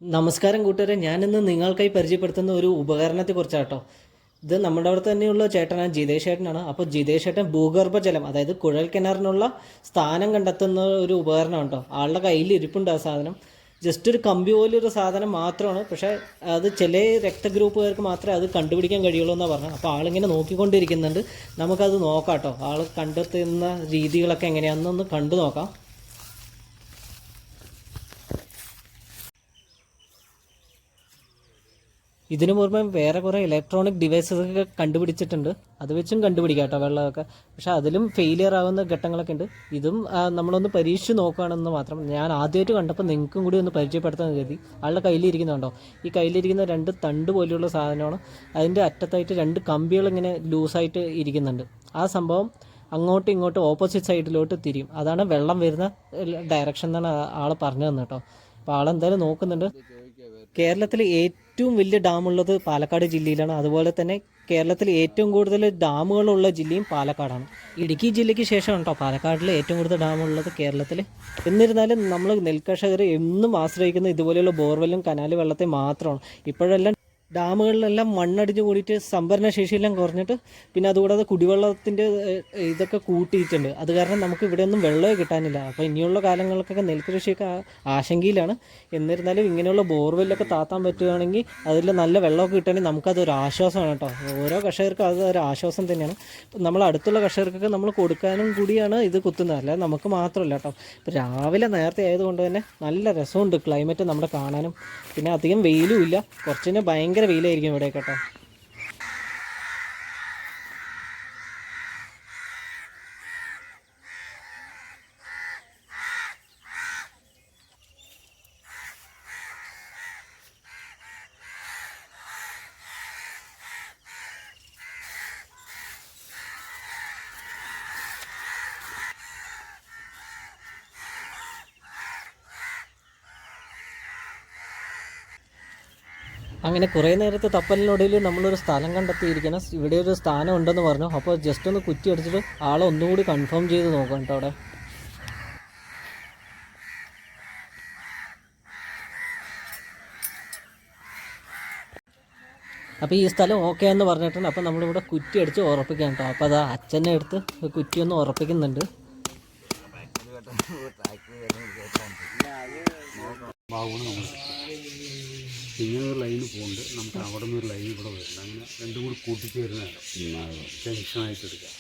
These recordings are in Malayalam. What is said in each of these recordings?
നമസ്കാരം കൂട്ടുകാരെ, ഞാനിന്ന് നിങ്ങൾക്കായി പരിചയപ്പെടുത്തുന്ന ഒരു ഉപകരണത്തെക്കുറിച്ചാട്ടോ. ഇത് നമ്മുടെ അവിടെ തന്നെയുള്ള ചേട്ടനാണ്, ജിതേഷ് ചേട്ടനാണ്. അപ്പോൾ ജിതേഷ് ചേട്ടൻ ഭൂഗർഭജലം, അതായത് കുഴൽ കിണറിനുള്ള സ്ഥാനം കണ്ടെത്തുന്ന ഒരു ഉപകരണമാണ് കേട്ടോ. ആളുടെ കയ്യിൽ ഇരിപ്പുണ്ട് ആ സാധനം. ജസ്റ്റ് ഒരു കമ്പി പോലൊരു സാധനം മാത്രമാണ്, പക്ഷേ അത് ചില രക്തഗ്രൂപ്പുകാർക്ക് മാത്രമേ അത് കണ്ടുപിടിക്കാൻ കഴിയുള്ളൂ എന്നാണ് പറഞ്ഞത്. അപ്പോൾ ആളിങ്ങനെ നോക്കിക്കൊണ്ടിരിക്കുന്നുണ്ട്. നമുക്കത് നോക്കാം കേട്ടോ. ആൾ കണ്ടെത്തുന്ന രീതികളൊക്കെ എങ്ങനെയാണെന്നൊന്ന് കണ്ടു നോക്കാം. ഇതിനു മുമ്പ് വേറെ കുറേ ഇലക്ട്രോണിക് ഡിവൈസസ് ഒക്കെ കണ്ടുപിടിച്ചിട്ടുണ്ട്. അത് വെച്ചും കണ്ടുപിടിക്കാം കേട്ടോ വെള്ളമൊക്കെ. പക്ഷേ അതിലും ഫെയിലിയർ ആവുന്ന ഘട്ടങ്ങളൊക്കെ ഉണ്ട്. ഇതും നമ്മളൊന്ന് പരീക്ഷിച്ച് നോക്കുകയാണെന്ന് മാത്രം. ഞാൻ ആദ്യമായിട്ട് കണ്ടപ്പോൾ നിങ്ങൾക്കും കൂടി ഒന്ന് പരിചയപ്പെടുത്താൻ കരുതി. ആളുടെ കയ്യിലിരിക്കുന്നുണ്ടോ, ഈ കയ്യിലിരിക്കുന്ന 2 തണ്ട് പോലെയുള്ള സാധനമാണ്. അതിൻ്റെ അറ്റത്തായിട്ട് 2 കമ്പികൾ ഇങ്ങനെ ലൂസായിട്ട് ഇരിക്കുന്നുണ്ട്. ആ സംഭവം അങ്ങോട്ടും ഇങ്ങോട്ടും ഓപ്പോസിറ്റ് സൈഡിലോട്ട് തിരിയും. അതാണ് വെള്ളം വരുന്ന ഡയറക്ഷൻ എന്നാണ് ആൾ പറഞ്ഞു തന്നെ കേട്ടോ. അപ്പോൾ ആളെന്തായാലും നോക്കുന്നുണ്ട്. കേരളത്തിലെ ഏറ്റവും വലിയ ഡാമുള്ളത് പാലക്കാട് ജില്ലയിലാണ്. അതുപോലെ തന്നെ കേരളത്തിൽ ഏറ്റവും കൂടുതൽ ഡാമുകളുള്ള ജില്ലയും പാലക്കാടാണ്. ഇടുക്കി ജില്ലയ്ക്ക് ശേഷം കേട്ടോ പാലക്കാടിൽ ഏറ്റവും കൂടുതൽ ഡാമുള്ളത് കേരളത്തിൽ. എന്നിരുന്നാലും നമ്മൾ നെൽകർഷകർ എന്നും ആശ്രയിക്കുന്ന ഇതുപോലെയുള്ള ബോർവെല്ലും കനാല് വെള്ളത്തെ മാത്രമാണ്. ഇപ്പോഴെല്ലാം ഡാമുകളിലെല്ലാം മണ്ണടിഞ്ഞ് കൂടിയിട്ട് സംഭരണ ശേഷിയെല്ലാം കുറഞ്ഞിട്ട്, പിന്നെ അതുകൂടാതെ കുടിവെള്ളത്തിൻ്റെ ഇതൊക്കെ കൂട്ടിയിട്ടുണ്ട്. അത് കാരണം നമുക്ക് ഇവിടെ ഒന്നും വെള്ളമേ കിട്ടാനില്ല. അപ്പോൾ ഇനിയുള്ള കാലങ്ങൾക്കൊക്കെ നെൽകൃഷിയൊക്കെ ആശങ്കയിലാണ്. എന്നിരുന്നാലും ഇങ്ങനെയുള്ള ബോർവെല്ലൊക്കെ താത്താൻ പറ്റുകയാണെങ്കിൽ അതിൽ നല്ല വെള്ളമൊക്കെ കിട്ടുകയാണെങ്കിൽ നമുക്കതൊരു ആശ്വാസമാണ് കേട്ടോ. ഓരോ കർഷകർക്കും അത് ഒരു ആശ്വാസം തന്നെയാണ്. നമ്മൾ അടുത്തുള്ള കർഷകർക്കൊക്കെ നമ്മൾ കൊടുക്കാനും കൂടിയാണ് ഇത് കുത്തുന്നത്, അല്ലാതെ നമുക്ക് മാത്രമല്ല കേട്ടോ. ഇപ്പോൾ രാവിലെ നേരത്തെ ആയതുകൊണ്ട് തന്നെ നല്ല രസമുണ്ട് ക്ലൈമറ്റ് നമ്മുടെ കാണാനും. പിന്നെ അധികം വെയിലും ഇല്ല, കുറച്ചിന് ഭയങ്കര വെയിലായിരിക്കും ഇവിടെ കേട്ടോ. അങ്ങനെ കുറേ നേരത്തെ തപ്പലിനൊടയിൽ നമ്മളൊരു സ്ഥലം കണ്ടെത്തിയിരിക്കണം. ഇവിടെ ഒരു സ്ഥാനം ഉണ്ടെന്ന് പറഞ്ഞു. അപ്പോൾ ജസ്റ്റ് ഒന്ന് കുറ്റി അടിച്ചിട്ട് ആളെ ഒന്നുകൂടി കൺഫേം ചെയ്ത് നോക്കാം കേട്ടോ അവിടെ. അപ്പോൾ ഈ സ്ഥലം ഓക്കെ എന്ന് പറഞ്ഞിട്ടുണ്ട്. അപ്പോൾ നമ്മളിവിടെ കുറ്റി അടിച്ച് ഉറപ്പിക്കാം കേട്ടോ. അപ്പോൾ അത് അച്ഛനെ എടുത്ത് കുറ്റി ഒന്ന് ഉറപ്പിക്കുന്നുണ്ട്. ഇങ്ങനെ ഒരു ലൈന് പോകുന്നുണ്ട്, നമുക്ക് അവിടെ നിന്ന് ഒരു ലൈൻ ഇവിടെ വരുന്നത്, അങ്ങനെ രണ്ടും കൂടി കൂട്ടിച്ച് വരുന്നതാണ് ജംഗ്ഷനായിട്ട് എടുക്കാം.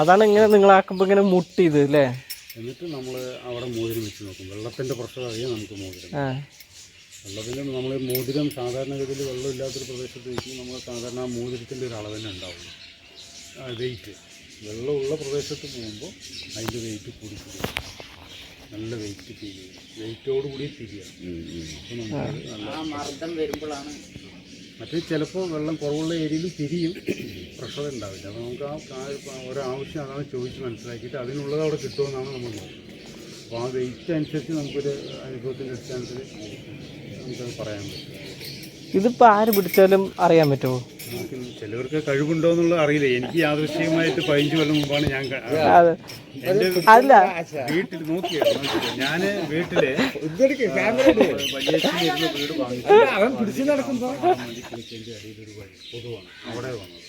അതാണ് ഇങ്ങനെ നിങ്ങളാക്കുമ്പോൾ ഇങ്ങനെ മുട്ടിയത് അല്ലേ. എന്നിട്ട് നമ്മൾ അവിടെ മോതിരം വെച്ച് നോക്കും. വെള്ളത്തിൻ്റെ പ്രശ്നം അറിയാം നമുക്ക് മോതിരം. വെള്ളത്തിൻ്റെ നമ്മൾ മോതിരം സാധാരണഗതിയിൽ വെള്ളമില്ലാത്തൊരു പ്രദേശത്ത് വയ്ക്കുമ്പോൾ നമ്മൾ സാധാരണ ആ മോതിരത്തിൻ്റെ ഒരു അളവ് തന്നെ ഉണ്ടാവുള്ളൂ. വെയിറ്റ് വെള്ളമുള്ള പ്രദേശത്ത് പോകുമ്പോൾ അതിൻ്റെ വെയിറ്റ് കൂടി കൂടി നല്ല വെയിറ്റ് തിരിയും, വെയിറ്റോട് കൂടി തിരിയാണ്. മറ്റേ ചിലപ്പോൾ വെള്ളം കുറവുള്ള ഏരിയയിൽ തിരിയും, പ്രഷർ ഉണ്ടാവില്ല. അപ്പോൾ നമുക്ക് ആ ഒരാവശ്യം അതാണ് ചോദിച്ച് മനസ്സിലാക്കിയിട്ട് അതിനുള്ളത് അവിടെ കിട്ടുമെന്നാണ് നമ്മൾ നോക്കുന്നത്. അപ്പോൾ ആ വെയിറ്റ് അനുസരിച്ച് നമുക്കൊരു അനുഭവത്തിൻ്റെ അടിസ്ഥാനത്തിൽ നമുക്കത് പറയാൻ പറ്റും. ഇതിപ്പോൾ ആര് പിടിച്ചാലും അറിയാൻ പറ്റുമോ? നമുക്ക് ചിലവർക്ക് കഴിവുണ്ടോ എന്നുള്ളത് അറിയില്ല. എനിക്ക് യാദൃശ്ചികമായിട്ട് 15 കൊല്ലം മുമ്പാണ് ഞാൻ എൻ്റെ വീട്ടിൽ നോക്കിയത്. ഞാൻ വീട്ടിലെ വലിയ വീട് വാങ്ങിച്ചു നടക്കുമ്പോൾ അടിയിലൊരു വഴി പൊതുവാണ്, അവിടെ വന്നത്.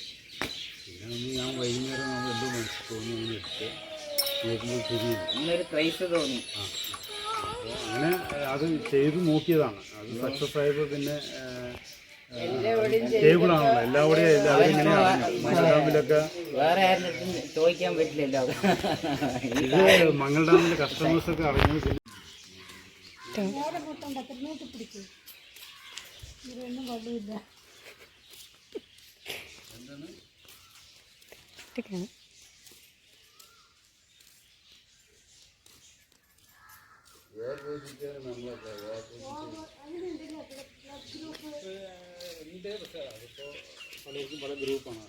പിന്നെ ഒന്ന് ഞാൻ വൈകുന്നേരം നമ്മൾ എന്തോ മനസ്സിൽ തോന്നി അങ്ങനെ എടുത്ത് വീട്ടിൽ തിരിയും തോന്നി. അപ്പോൾ അങ്ങനെ അത് ചെയ്ത് നോക്കിയതാണ്. അത് സക്സസ് ആയപ്പോൾ പിന്നെ ടേബിളാണല്ലോ എല്ലാവരുടെയും. എല്ലാവരും ഇങ്ങനെയാണ് മംഗൾഡാമിലൊക്കെ. ചോദിക്കാൻ പറ്റില്ലല്ലോ. ഇത് മംഗൾഡാമിലെ കസ്റ്റമേഴ്സൊക്കെ അറിഞ്ഞു. പലർക്കും പല ഗ്രൂപ്പാണ്.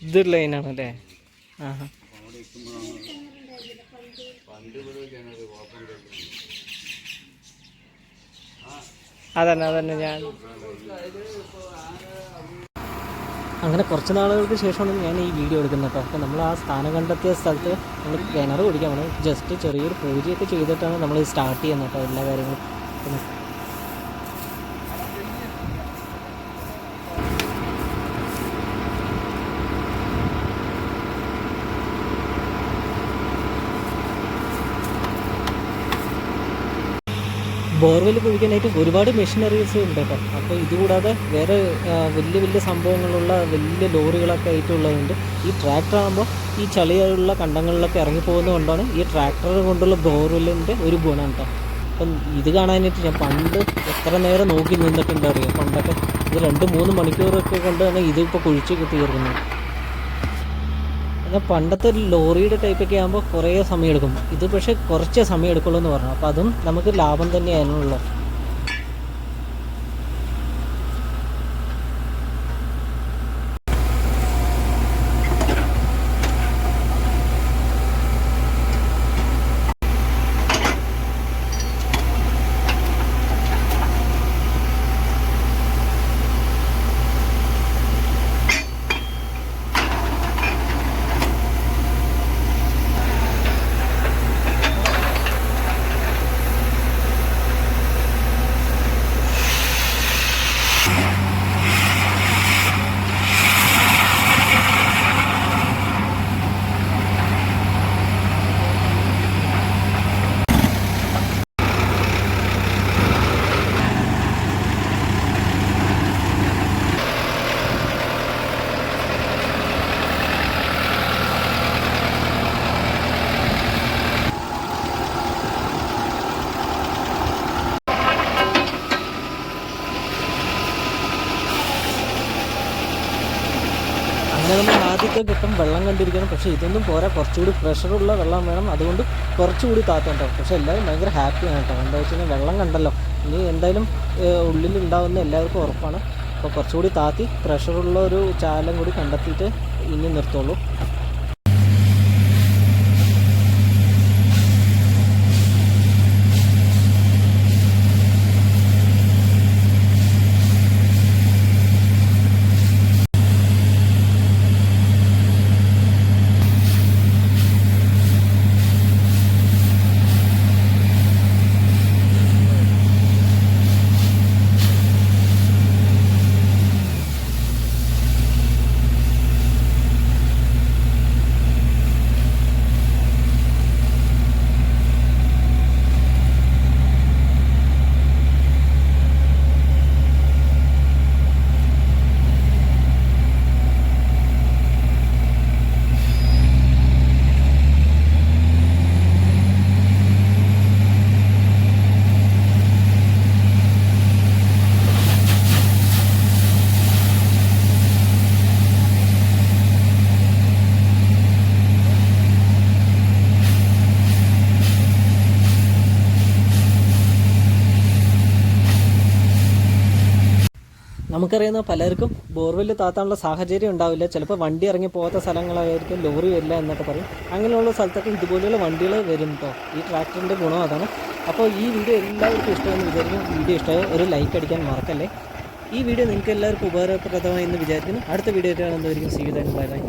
ഇത് ലൈനാണല്ലേ. അതന്നെ ഞാൻ അങ്ങനെ കുറച്ച് നാളുകൾക്ക് ശേഷമാണ് ഞാൻ ഈ വീഡിയോ എടുക്കുന്നത് കേട്ടോ. അപ്പോൾ നമ്മൾ ആ സ്ഥാനം കണ്ടെത്തിയ സ്ഥലത്ത് നമ്മൾ കിണർ കുടിക്കാൻ വേണം. ജസ്റ്റ് ചെറിയൊരു പൂജയൊക്കെ ചെയ്തിട്ടാണ് നമ്മൾ സ്റ്റാർട്ട് ചെയ്യുന്നത് കേട്ടോ എല്ലാ കാര്യങ്ങളും. ബോർവെൽ കുഴിക്കാനായിട്ട് ഒരുപാട് മെഷീനറീസ് ഉണ്ട് കേട്ടോ. അപ്പോൾ ഇതുകൂടാതെ വേറെ വലിയ വലിയ സംഭവങ്ങളുള്ള വലിയ ലോറികളൊക്കെ ആയിട്ടുള്ളതുണ്ട്. ഈ ട്രാക്ടർ ആകുമ്പോൾ ഈ ചളിയുള്ള കണ്ടങ്ങളിലൊക്കെ ഇറങ്ങിപ്പോകുന്നതുകൊണ്ടാണ് ഈ ട്രാക്ടർ കൊണ്ടുള്ള ബോർവെല്ലിൻ്റെ ഒരു ഗുണം കേട്ടോ. അപ്പം ഇത് കാണാനായിട്ട് ഞാൻ പണ്ട് എത്ര നേരം നോക്കി നിന്നിട്ടുണ്ട് അറിയാം. പണ്ടൊക്കെ ഇത് 2-3 മണിക്കൂറൊക്കെ കൊണ്ടാണ് ഇതിപ്പോൾ കുഴിച്ച് തീർക്കുന്നത്. എന്നാൽ പണ്ടത്തെ ഒരു ലോറിയുടെ ടൈപ്പൊക്കെ ആകുമ്പോൾ കുറേ സമയം എടുക്കും. ഇത് പക്ഷേ കുറച്ച് സമയം എടുക്കുള്ളൂ എന്ന് പറഞ്ഞു. അപ്പോൾ അതും നമുക്ക് ലാഭം തന്നെയാണല്ലോ. അങ്ങനെ നമ്മൾ ആദ്യത്തെ ഘട്ടം വെള്ളം കണ്ടിരിക്കണം. പക്ഷേ ഇതൊന്നും പോരാ, കുറച്ചുകൂടി പ്രഷറുള്ള വെള്ളം വേണം. അതുകൊണ്ട് കുറച്ചുകൂടി താത്തണ്ടോ. പക്ഷേ എല്ലാവരും ഭയങ്കര ഹാപ്പിയാണ് കേട്ടോ. എന്താ വെച്ച് കഴിഞ്ഞാൽ വെള്ളം കണ്ടല്ലോ, ഇനി എന്തായാലും ഉള്ളിലുണ്ടാവുന്ന എല്ലാവർക്കും ഉറപ്പാണ്. അപ്പോൾ കുറച്ചുകൂടി താത്തി പ്രഷറുള്ള ഒരു ചാലം കൂടി കണ്ടെത്തിയിട്ട് ഇനി നിർത്തുള്ളൂ. നമുക്കറിയുന്ന പലർക്കും ബോർവെല്ല് താത്താനുള്ള സാഹചര്യം ഉണ്ടാവില്ല. ചിലപ്പോൾ വണ്ടി ഇറങ്ങി പോകാത്ത സ്ഥലങ്ങളായിരിക്കും, ലോറി വരില്ല എന്നൊക്കെ പറയും. അങ്ങനെയുള്ള സ്ഥലത്തൊക്കെ ഇതുപോലെയുള്ള വണ്ടികൾ വരും കേട്ടോ. ഈ ട്രാക്ടറിൻ്റെ ഗുണം അതാണ്. അപ്പോൾ ഈ വീഡിയോ എല്ലാവർക്കും ഇഷ്ടമെന്ന് വിചാരിക്കും. വീഡിയോ ഇഷ്ടമായ ഒരു ലൈക്ക് അടിക്കാൻ മറക്കല്ലേ. ഈ വീഡിയോ നിങ്ങൾക്ക് എല്ലാവർക്കും ഉപകാരപ്രദമായി എന്ന് വിചാരിക്കുന്നു. അടുത്ത വീഡിയോ ആയിട്ട് കാണുന്നതായിരിക്കും. See you then. Bye by.